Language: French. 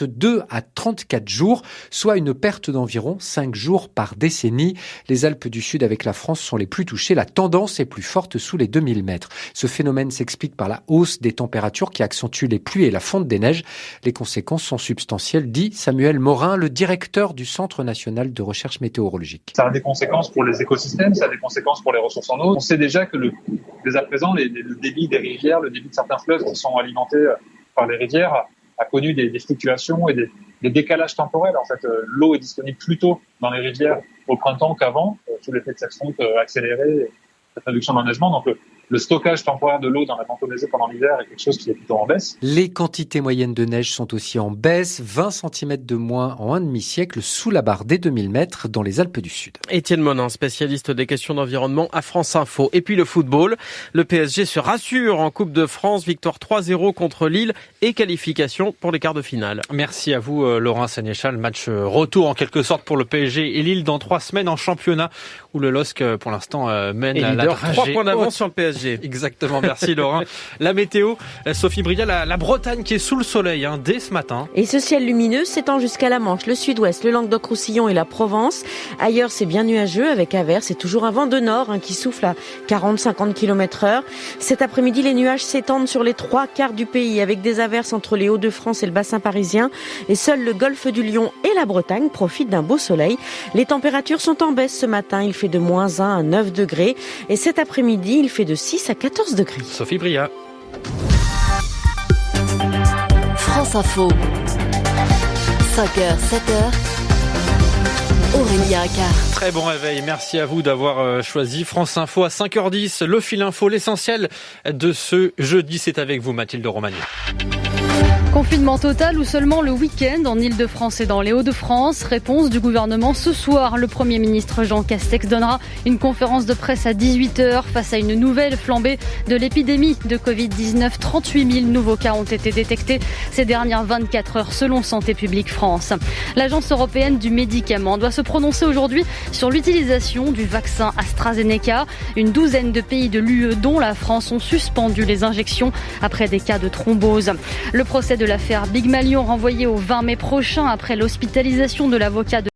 2 à 34 jours, soit une perte d'environ 5 jours par décennie. Les Alpes du Sud avec la France sont les plus touchées. La tendance est plus forte sous les 2000 mètres. Ce phénomène s'explique par la hausse des températures qui accentue les pluies et la fonte des neiges. Les conséquences sont substantielles, dit Samuel Morin, le directeur du Centre national de recherche météorologique. Ça a des conséquences pour les écosystèmes, ça a des conséquences pour les ressources en eau. On sait déjà que dès à présent, le débit des rivières, le débit de certains fleuves qui sont alimentés par les rivières a connu des fluctuations et des décalages temporels. En fait, l'eau est disponible plus tôt dans les rivières au printemps qu'avant, sous l'effet de cette fonte accélérée, cette réduction d'enneigement. Donc, le stockage temporaire de l'eau dans la Mentonnaise pendant l'hiver est quelque chose qui est plutôt en baisse. Les quantités moyennes de neige sont aussi en baisse, 20 cm de moins en un demi-siècle sous la barre des 2000 mètres dans les Alpes du Sud. Étienne Monin, spécialiste des questions d'environnement à France Info. Et puis le football, le PSG se rassure en Coupe de France, victoire 3-0 contre Lille et qualification pour les quarts de finale. Merci à vous Laurent Sénéchal, match retour en quelque sorte pour le PSG et Lille dans 3 semaines en championnat où le LOSC pour l'instant mène la dragée. 3 points d'avance sur le PSG. Exactement, merci Laurent. La météo, Sophie Bria, la Bretagne qui est sous le soleil dès ce matin. Et ce ciel lumineux s'étend jusqu'à la Manche, le sud-ouest, le Languedoc-Roussillon et la Provence. Ailleurs, c'est bien nuageux avec averses et toujours un vent de nord qui souffle à 40-50 km/h. Cet après-midi, les nuages s'étendent sur les 3/4 du pays avec des averses entre les Hauts-de-France et le bassin parisien. Et seul le golfe du Lion et la Bretagne profitent d'un beau soleil. Les températures sont en baisse ce matin. Il fait de -1 à 9 degrés. Et cet après-midi, il fait de 6 à 14 degrés. Sophie Bria. France Info. 5h, 7h. Aurélien Accard. Très bon réveil, merci à vous d'avoir choisi France Info à 5h10. Le fil info, l'essentiel de ce jeudi, c'est avec vous Mathilde Romagné. Confinement total ou seulement le week-end en Ile-de-France et dans les Hauts-de-France? Réponse du gouvernement ce soir. Le Premier ministre Jean Castex donnera une conférence de presse à 18h face à une nouvelle flambée de l'épidémie de Covid-19. 38 000 nouveaux cas ont été détectés ces dernières 24 heures selon Santé publique France. L'Agence européenne du médicament doit se prononcer aujourd'hui sur l'utilisation du vaccin AstraZeneca. Une douzaine de pays de l'UE, dont la France, ont suspendu les injections après des cas de thrombose. Le procès de l'affaire Big Malion renvoyé au 20 mai prochain après l'hospitalisation de l'avocat de